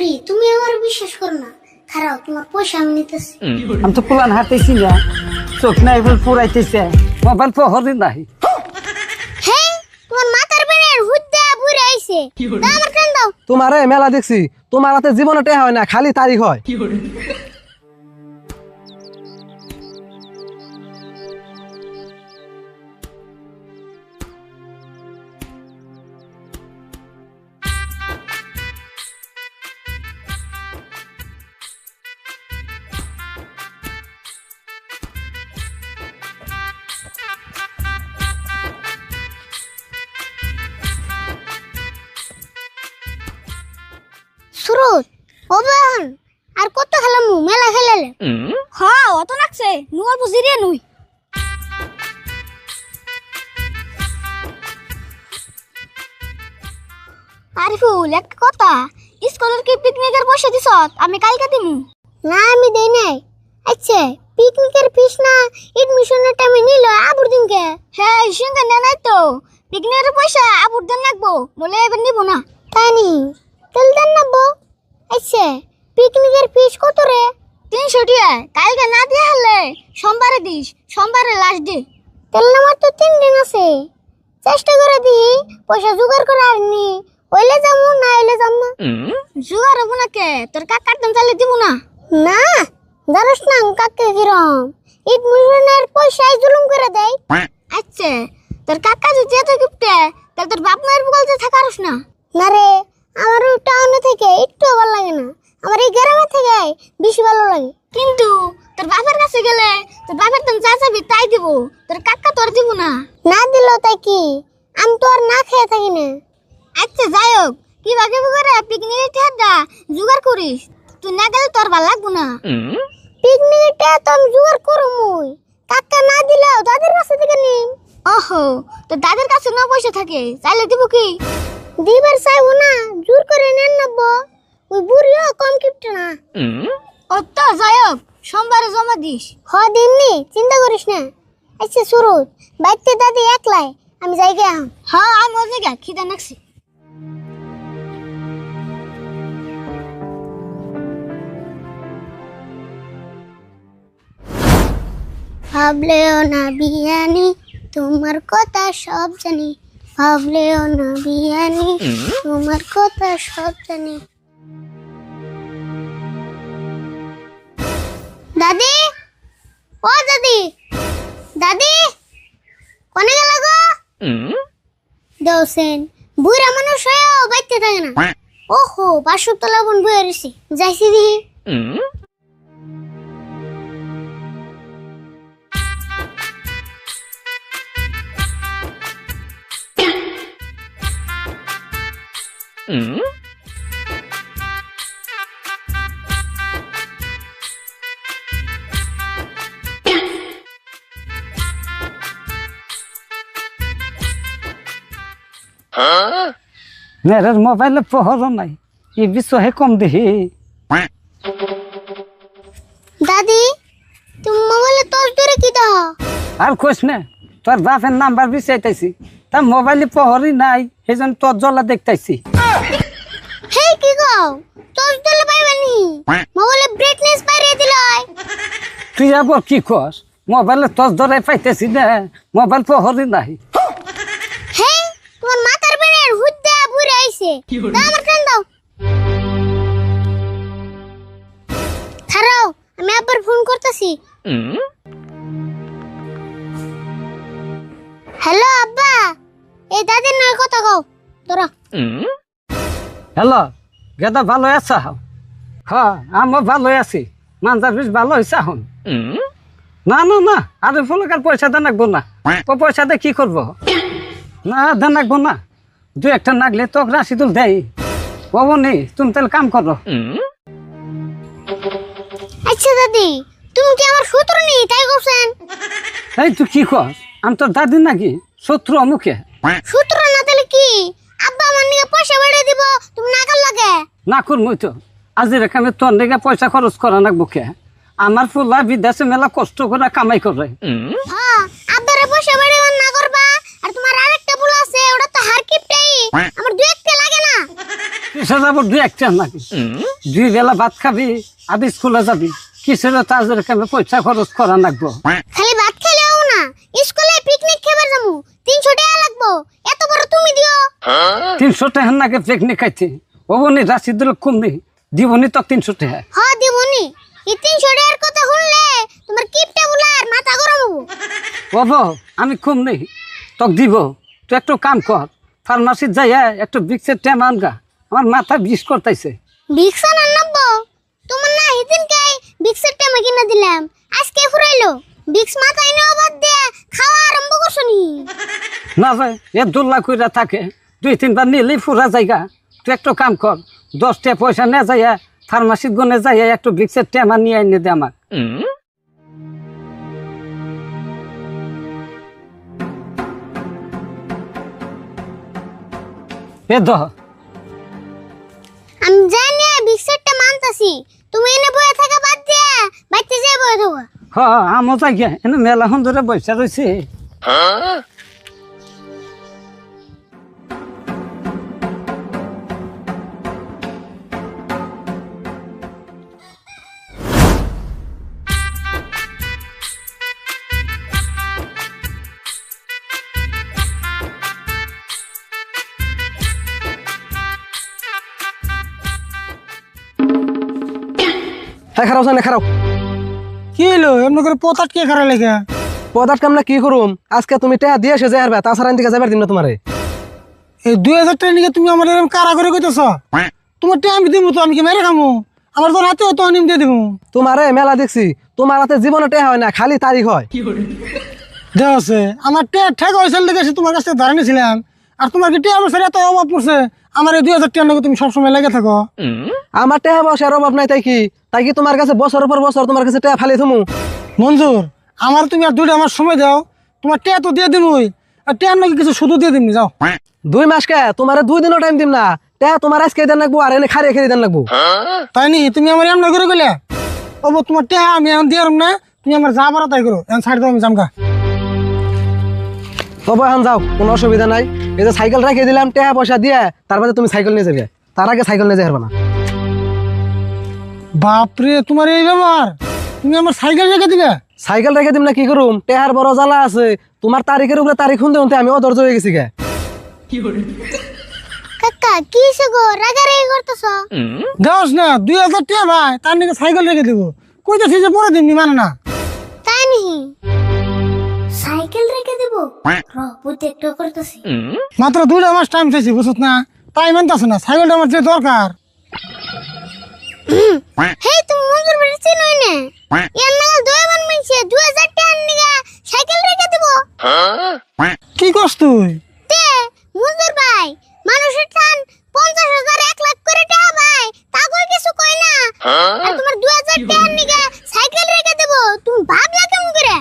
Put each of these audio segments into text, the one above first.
দাদি তুমি আমার বিশ্বাস করো না, খারাপ তোমার পয়সা আমি নিতেছি। আমি তো পুলান হাতেছি না, চোখ নাই বল পুরাইতেছে, মোবাইল পহরি নাই। হ্যাঁ তোমার মাথার বেড়ের হুদ্দা বুড়ে আইছে, দাও আমার কান দাও। তোমারে মেলা দেখছি, তোমার হাতে জীবনে টেহা হয় না, খালি তারিখ হয়। সুরত ওবান আর কত খেলামু, মেলা খেলালে। হ্যাঁ অত লাগছে নুয়ার বুঝিরে নুই। আরিফুল একটা কথা, স্কুলের কি পিকনিকের পয়সা দিছ? আমি কালকে দিমু। না আমি দেই নাই। আচ্ছা পিকনিকের ফিস না এডমিশনের টাইমে নিল আবুর দিনকে। হ্যাঁ সঙ্গে নে নাই তো, পিকনিকের পয়সা আবুর দেন লাগবো, বলে এবার নিব না। তাই নি তেল দেন নাবো। আচ্ছা পিকনিকের ফিস কত রে? 300 টাকা। কালকে না দিয়ে হলে সোমবারে দিস, সোমবারে লাস্ট ডে। তেল নামার তো 3 দিন আছে, চেষ্টা করে দিই পয়সা জোগাড় করে আনি, হইলে যাবো না হইলে যাব না। জোগাড় হবো না কে, তোর কাকার দাম চালিয়ে দিব না। না জানোস না কাকে কিরম এডমিশনের পয়সায় জুলুম করে দেয়। আচ্ছা তোর কাকা যদি এত গিফটে, তাহলে তোর বাপ মায়ের বলতে থাকারস না। না রে আমার ওই টাউনে থেকে একটু ভালো লাগে না, আমার এই গ্রামে থেকে বেশি ভালো লাগে। কিন্তু তোর বাপের কাছে গেলে তোর বাপের দাম যা চাবি তাই দিব, তোর কাকা তোর দিব না। না দিল তাই কি, আমি তো আর না খেয়ে থাকি না। আচ্ছা যাই হোক, কি বাকি করে পিকনিকের ঠাডা জোগাড় করিস, তুই না গেলে তোর ভালো লাগবো না। পিকনিকটা তো আমি জোগাড় করবই, কাকা না দিলেও দাদির কাছে থেকে নিম। ওহো, তোর দাদের কাছে না পয়সা থাকে, চাইলে দিব কি? দিবার চাইবো না, জোর করে নেন নাবো, ওই বুড়িও কম কিপট না। ও তো যাই হোক, সোমবারে জমা দিস। হ দিননি, চিন্তা করিস না। আচ্ছা সুরত বাইতে দাদি একলাই, আমি যাই গে। হ্যাঁ আমি ওর জায়গা খিদা নাকছি। ভাবলেও না বিয়ানি, তোমার কথা সব জানি। ভাবলেও না বিয়ানি, তোমার কথা সব জানি। দাদি ও দাদি, দাদি কোনে গেল গো? দেওসেন বুড়া মানুষ হয়েও বাইতে থাকে না। ওহো 500 তলা বোন বয়ে রয়েছি, যাইছি দিহি। মেয়ের মোবাইলে পহর নাই, এই বিষয়ে কম দেখি। দাদি তুমি মোবাইলে টর্চ ধরে কি দাও? আর কইস না, তোর বাপের নাম্বার বিচাইতেছি, তার মোবাইলে পহরই নাই, সেই জন্য তোর জ্বলা দেখতেছি। হে কি গো, টর্চ ধরলে পাইবানি, মোবাইলে ব্রাইটনেস বাড়িয়ে দিলাই। তুই আবার কি কস? মোবাইলে তোর ধরে পাইতেছি না, মোবাইল পহরই নাই। হে তোমার মাথার বেড়ের হুদ্দা বুড়ে আইছে, দাও আমার কান দাও। খারাও আমি আবার ফোন করতেছি। হ্যালো আব্বা, এই দাদির নয় কথা কও তোরা। হ্যালো গেদা, ভালো আছা? হ্যাঁ আমি ভালো আছি, মানজার বেশ ভালো হয়েছে এখন। না না না, আর ফলকার পয়সা দেন রাখবো না, ও পয়সা দিয়ে কি করবো? না দেন রাখবো না, দু একটা নাগলে তো রাশি তুল দেয়। বাবু নেই, তুমি তাহলে কাম করো। আচ্ছা দাদি তুমি কি আমার শত্রু নি তাই করছেন? এই তুই কি কর? আমি তোর দাদি নাকি শত্রু মুখে? শত্রু না তাহলে কি? আব্বা আমার নিয়ে পয়সা বাড়িয়ে দিব, তুমি না কাল লাগে না করবই তো, আজ রেখামে তোর দিকে পয়সা খরচ করা লাগবো কে? আমার ফুলা বিদেশে মেলা কষ্ট করে কামাই করে। হ্যাঁ আব্বারে পয়সা বাড়িয়ে না করবা, আর তোমার আরেকটা ফুল আছে ওটা তো হার কিপটাই আমার দু একটা লাগে না। কিসে যাবো দুই একটা নাকি? দুই বেলা ভাত খাবি আদি স্কুলে যাবি, কিসের তাজের কেমন পয়সা খরচ করা লাগবো? খালি ভাত খেলেও না, স্কুলে পিকনিক খেবার যাবো, 300 টাকা লাগবো, এত বড় তুমি দিও। 300 টাকা নাকি পিকনিক খাইতে? ওবনি রাশিদুল কমনি দিবনি তো 300 টাকা। হ দিবনি, এই 300 টাকার কথা শুনলে তোমার কিপটা বুলার মাথা গরম হবো। বাবা আমি কম নেই তোকে দিব, তুই একটু কাম কর, ফার্মাসির যাইয়া একটু বিক্সের টেম আনগা, আমার মাথা বিষ করতেছে। বিক্সা না নব্বো, তোমার না সেদিনকে বিক্সের টাকা কিনে দিলাম, আজকে ফুরাইলো। বিক্স মাথায় নেওয়া বাদ দিয়ে খাওয়া আরম্ভ করছো নি? না যায় এ দোল্লা কইরা থাকে, 2-3 বার নিলেই ফুরা জায়গা। তুই একটু কাম কর, 10 টাকা পয়সা নিয়ে যাইয়া ফার্মাসির গনে যাইয়া একটু বিক্সের টেমা নিয়ে এনে দে আমার। এ দহ আমি জানি বিক্সেরটা মানতাছি, তুমি এনে বয়ে থাকা বাদ দিয়ে বাইতে যেয়ে বয়ে থাকো। হ আমও যাই গিয়া এনে মেলা সুন্দরে বৈশা রয়েছে। হ্যাঁ খারাপ না খারাপ কি হলো এমন করে পতাট কে খারাপ লেগে? পদার্থ কামনা কি করুম, আজকে তুমি টেহা দিয়ে এসে যাই হারবে, তাছাড়া দিকে যাবার দিন না তোমারে। এই 2000 টাকা নিয়ে তুমি আমার এরকম কারা করে কইতেছ? তোমার টাকা আমি দিব তো, আমি কি মেরে খামো? আমার তো হাতে তো নিম দিয়ে দিব। তোমারে মেলা দেখছি, তোমার হাতে জীবনে টেহা হয় না, খালি তারিখ হয়। দেওয়া আছে আমার ঠেক হয়েছিল দেখে এসে তোমার কাছ থেকে ধারে নিয়েছিলাম। আর তোমার কি টাকা পয়সার এত অভাব পড়ছে, আমার এই 2000 টাকা নিয়ে তুমি সবসময় লেগে থাকো। আমার টেহা বসার অভাব নাই, তাই কি তোমার কাছে বছর পর বছর তোমার কাছে টেহা ফালি থমু? মঞ্জুর, আমার তুমি আর 2 মাস সময় দাও, তোমার টাকা তো দিয়ে দিমই, আর টাকা নাকি কিছু শুধু দিয়ে দিমনি। যাও 2 মাস কে তোমার 2 দিনও টাইম দিম না, টেহা তোমার আজকে দেন লাগবো, আর এনে খারিয়ে খেয়ে দেন লাগবো। তাই নি তুমি আমার এমন করে গেলে ও তোমার টাকা আমি এখন দিয়ে না, তুমি আমার যা পারো তাই করো, এখন ছাড় দাও, আমি জামকা। তবে এখন যাও, কোনো অসুবিধা নাই। এই যে সাইকেল রেখে দিলাম, টেহা পয়সা দিয়ে, তারপরে তুমি সাইকেল নিয়ে যাবে, তার আগে সাইকেল নিয়ে যাবে না। বাপরে তোমার এই ব্যাপার, তুমি আমার সাইকেল রেখে দিবে? সাইকেল রেখে দিম না কি করুম, টেহার বড় জ্বালা আছে। তোমার তারিখের উপরে তারিখ শুনতে শুনতে আমি অধৈর্য হয়ে গেছি গে। কাকা কি সে গো রাগারাগি করতেছ? দেওস না 2000 টাকা ভাই, তার নাকি সাইকেল রেখে দিব, কইতেছি যে পরে দিমনি, মানে না। তাই নাকি? সাইকেল রেখে দেব? বুদ্ধি একটু করতেছি। মাত্র 2 মাস টাইম চাইছি, বুঝছ না? তাই মানতেছ না, সাইকেলটা আমার যে দরকার। হে তুমি মঞ্জুর বাড়ি চিনোই না? এর নাগাল 2 বার মানছে 2000 টাকা নিগা সাইকেল রেখে দেব। কি করছ তুই? তে মঞ্জুর ভাই, মানুষের টান 50,000 1 লাখ করে টাকা ভাই, তা কই কিছু কই না। আর তোমার 2000 টাকা নিগা সাইকেল রেখে দেব, তুমি ভাবলা কেমন করে?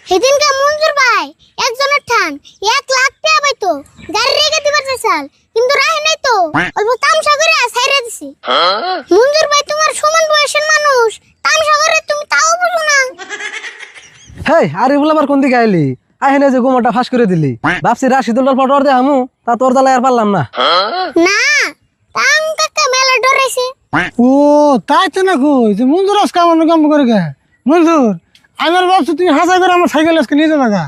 সেদিনকে মঞ্জুর ভাই একজনের টান 1 লাখ টাকা পাইতো, গাড়ি রেখে দিবার চাইছাল, কিন্তু রাহে নাই তো, অল্প তামসা করে ছাইরা দিছি। মঞ্জুর ভাই তোমার সমান বয়সের মানুষ, তামসা করে তুমি তাও বুঝো না। হেই আরে বলে আবার কোন দিকে আইলি? আহেনে যে গোমরটা ফাঁস করে দিলি, ভাবছি রাশিদুল্লার ফটো দে আমু, তা তোর জ্বালায় আর পারলাম না। না তাম কাকা মেলা ডরাইছে। ও তাই তো না, কই যে মঞ্জুর আজকে আমার কাম করে গে। মঞ্জুর, আমার ভাবছি তুমি হাসা করে আমার সাইকেল আজকে নিয়ে যাবে গা।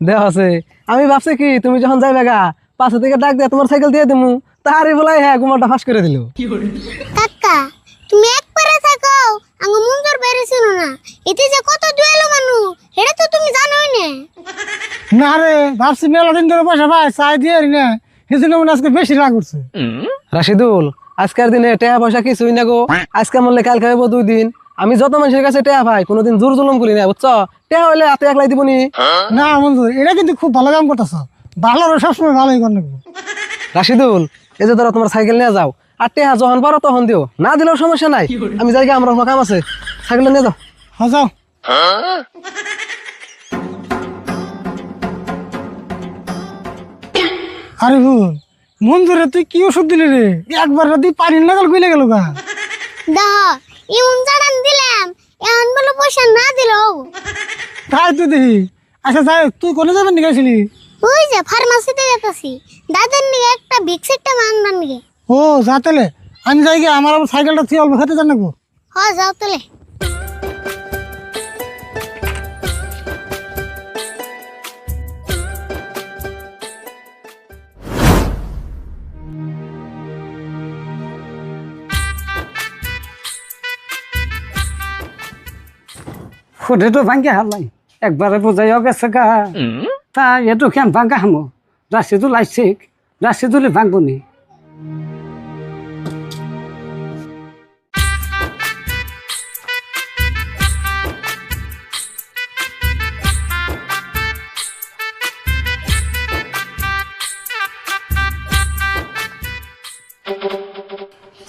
দেহ আছে, আমি ভাবছি কি তুমি যখন যাইবে গা, পাশে থেকে ডাক দিয়ে তোমার সাইকেল দিয়ে দিমু, তাহারে বলাই হ্যাঁ গোমরটা ফাঁস করে দিল। কাকা তুমি একবারে থাকো, আঙ্গ মঞ্জুর বাইরে ছিল না, এতে যে কত দুয়েলো মানুষ এটা তো তুমি জানোই না। না রে, ভাবছি মেলা দিন ধরে পয়সা পাই, চাই দিয়ে না, সেজন্য মনে আজকে বেশি রাগ করছে। রাশিদুল, আজকের দিনে টেহা পয়সা কিছুই না গো, আজকে মরলে কাল খাইব 2 দিন। আমি যত মানুষের কাছে টেহা পাই, কোনোদিন জোর জুলুম করি না, বুঝছো? টেহা হইলে হাতে একলাই দিবনি। না মঞ্জুর, এটা কিন্তু খুব ভালো কাম করতেছ, ভালো সবসময় ভালোই করে নেবো। রাশিদুল, এই যে ধরো তোমার সাইকেল নিয়ে যাও, আর টেহা যখন পারো তখন দিও, না দিলেও সমস্যা নাই। আমি যাই গে, আমার কাম আছে, সাইকেল নিয়ে যাও। হ্যাঁ যাও। আরে ভুল মঞ্জুরে, তুই কি ওষুধ দিলি রে? একবার রাতে পানি লাগাল গইলে গেল গা। দাহ এমন জানান দিলাম, এখন বলে পয়সা না দিলেও। তাই তুই দেখি। আচ্ছা যাই, তুই কোনে যাবেন নি গেছিলি? ওই যে ফার্মাসিতে যেতেছি দাদার নিয়ে একটা ভিক্সেরটা মানবার নিয়ে। ও যা তাহলে আমি যাই গিয়ে, আমার আবার সাইকেলটা থেকে অল্প খেতে জান নাকবো। হ্যাঁ যাও তাহলে। ফুটে তো ভাঙ্গে হারলাই একবারে বোঝাই গেছে গা। তা এটু কেন ভাঙ্গা হামো? রাশিদুল আইসি, রাশিদুলি ভাঙবো নি।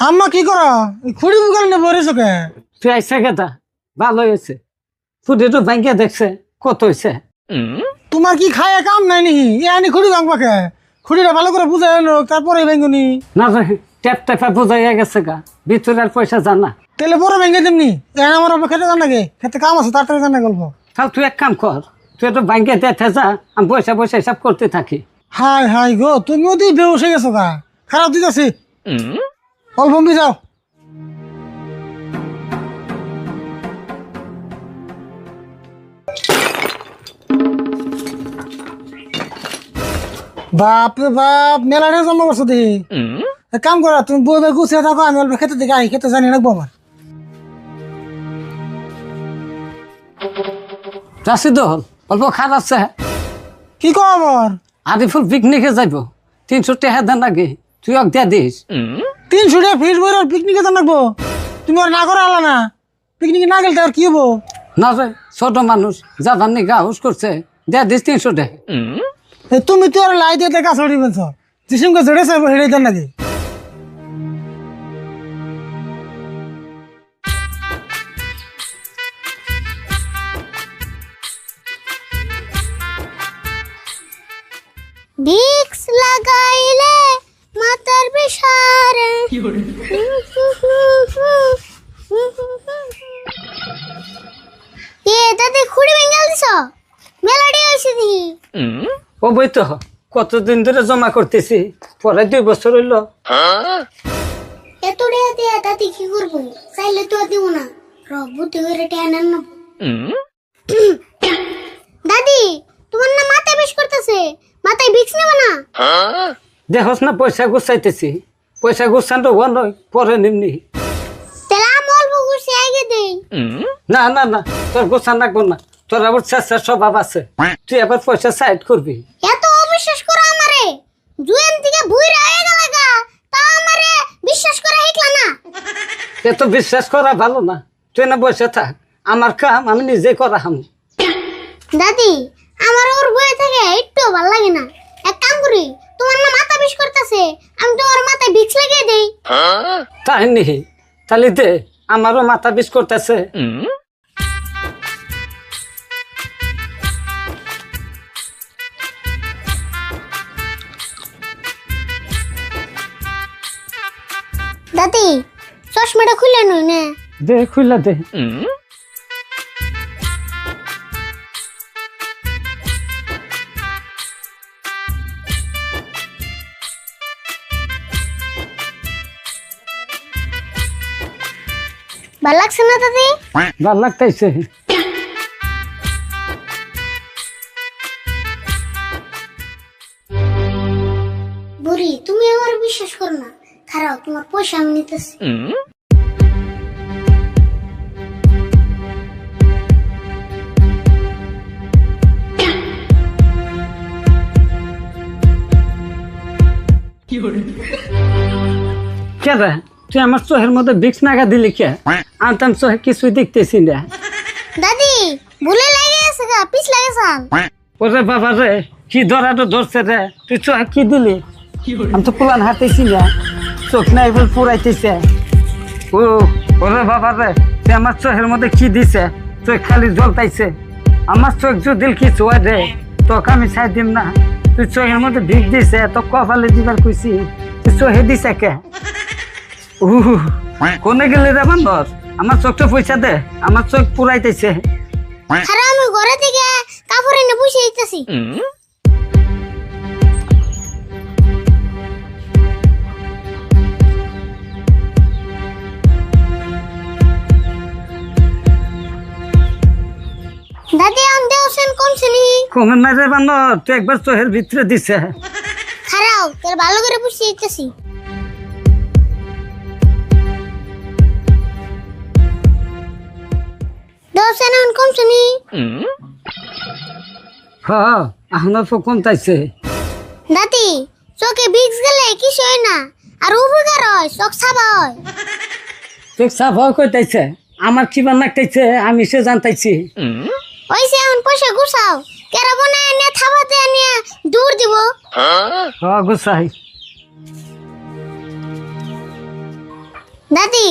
আম্মা কি করো? এই খুঁড়ি বুকাল নেবো রে চোখে। তুই আইসে গেতা ভালো হয়েছে। ফুটে তো ভাঙ্গিয়া দেখছে কত হয়েছে। তোমার কি খায় কাম নাই নি? এ আনি খুঁড়ি ভাঙবাকে, খুঁড়িটা ভালো করে বুঝাই নোক, তারপরে ভাঙুনি। না রে, ট্যাপ ট্যাপা বোঝাইয়া গেছে গা, ভিতরে আর পয়সা জানা। তাহলে বড় ভেঙে দেমনি। এখন আমার আবার খেতে জান নাকি? খেতে কাম আছে, তাড়াতাড়ি জান না গল্প। তাও তুই এক কাম কর, তুই তো ভাঙ্গিয়া দেখে যা, আমি পয়সা পয়সা হিসাব করতে থাকি। হাই হাই গো, তুমিও তুই বেউস হয়ে গেছো গা। খারাপ দিতেছি, অল্প যাও। বাপ রে বাপ, মেলাটা জমা করছো দেখি। এক কাম করা, তুমি বই বই গুছিয়ে থাকো, আমি অল্প খেতে দেখে আই, খেতে জানি রাখবো আমার। রাশিদুল অল্প খারাপ আছে। কি কো আমার? আরিফুল পিকনিকে যাইব, 300 টাকা দেন নাকি, তুই অক দিয়া দিস। 300 টাকা ফিস বই পিকনিকে জান রাখবো? তুমি আর না করে আলা না, পিকনিকে না গেলে আর কি হবো? না রে, ছোট মানুষ যাবার নি গা হুস করছে, দিয়া দিস 300 টাকা। তুমি তো আর লাই দিয়ে কাজ হয়ে গেছ, জিসিমকে জড়ে চাইবো হেরে দেন নাকি? ভিক্স লাগাইলে মাথার বিষারে। এ দাদি খুঁড়ি ভেঙে দিছ, মেলাডি হয়েছে দি। ও বই তো কতদিন ধরে জমা করতেছি, পরে 2 বছর হইল। এত টাকা দিয়ে দাদি কি করবো? চাইলে তো দিব না, বুদ্ধি করে টাকা নেন না। দাদি তোমার না মাথায় বেশ করতেছে, মাথায় ভিক্স নেবে না? দেখোস না পয়সা গুছাইতেছি, পয়সা গুছানো নয়, পরে নিমনি। তাহলে আমি অল্প ঘুষি আগে দেই। না না না, তোর গোছান রাখবো না, তোর আবার চেষ্টার স্বভাব আছে, তুই আবার পয়সা সাইড করবি। এত অবিশ্বাস করো আমারে, জুয়েন থেকে ভুইরা হয়ে গেল গা, তা আমারে বিশ্বাস করা হিকলা না। এত বিশ্বাস করা ভালো না, তুই না বসে থাক, আমার কাম আমি নিজে করা হাম। দাদি আমার ওর বয়ে থেকে একটু ভালো লাগে না, এক কাম করি, তোমার না মাথা বিষ করতেছে, আমি তোমার মাথায় ভিক্স লাগিয়ে দেই। তাই নি? তাহলে দে, আমারও মাথা বিষ করতেছে। দাদি চশমাটা খুলে নই না। দে খুইলা দে। ভালো লাগছে না দাদি? ভাল লাগতেছে। বুড়ি তুমি আমার বিশ্বাস করো না, খারাপ তোমার পয়সা আমি নিতেছি। কে রে, তুই আমার চোখের মধ্যে ভিক্স নাগা দিলি কে? আমি তো চোখে কিছুই দেখতেছি না। দাদি ভুলে লেগে গেছে গা, পিছ লাগে সাল। ওরে বাবা রে, কি ধরাটা ধরছে রে, তুই চোখে কি দিলি? আমি তো পুরান হাতেছি না, চোখ নাই বল পুরাইতেছে। ও ওরে বাবা রে, তুই আমার চোখের মধ্যে কি দিছে? চোখ খালি জ্বলতাইছে। আমার চোখ যদি কিছু হয় রে, তোকে আমি ছাই দিম না। তুই চোখের মধ্যে ভিক দিছে, তো কপালে দিবার কইছি, তুই চোখে দিছে কে? কোনে গেলে রে বান্দর? আমার চোখটা পয়সা দে, আমার চোখ পুরাইতেছে। খারাপ আমি ঘরে থেকে কাপড় এনে বসে দিতেছি। কমে না রে বানর, তুই একবার চোখের ভিতরে দিছে। খারাও তোর ভালো করে পুষিয়ে দিতেছি। দশ এখন কমছে নি? হ্যাঁ এখন অল্প কমতাইছে। দাদি চোখে বিক্স গেলে কিছু হয় না, আর উপকার হয়, চোখ সাবা হয়। তুই সাফ কইতাইছে, আমার কিবা নাকতাইছে আমি সে জানতাইছি। ওইসে এখন পয়সা গুছাও, কেরা বনায় নিয়ে থাবাতে নিয়ে দূর দিব। গুছাই। দাদি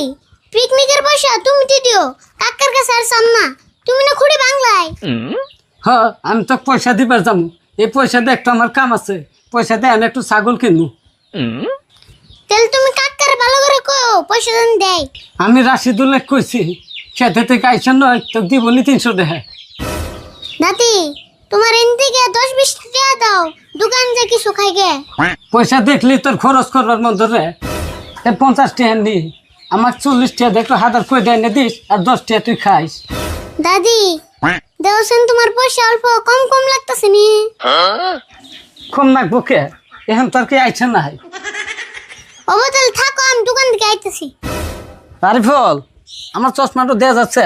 পিকনিকের পয়সা তুমি দিও, কাকার কাছে আর চাম না। তুমি না খুঁড়ি বাংলায়। হ্যাঁ আমি তো পয়সা দিবার যাবো, এই পয়সা দিয়ে একটু আমার কাম আছে, পয়সা দিয়ে আমি একটু ছাগল কিনবো। তাহলে তুমি কাকার ভালো করে কও পয়সা দেন দেয়। আমি রাশিদুল্লাহ কইছি খেতে থেকে আইসেন নয় তো দিবনি 300 টাকা। দাদি তোমার এন থেকে 10-20 টাকা দাও, দোকান যে কিছু খাই গে। পয়সা দেখলি তোর খরচ করবার মন ধরে 50 টাকা নি, আমার 40 টাকা দেখো হাজার কই দেয় না দিস, আর 10 টাকা তুই খাইস। দাদি দেওছেন তোমার পয়সা অল্প কম কম লাগতেছে নি? কম নাকবো কে, এখন তোর কি আইছে নাই? অবতাল থাকো, আমি দোকান থেকে আইতেছি। আরে ফল আমার চশমাটা দেয়া যাচ্ছে।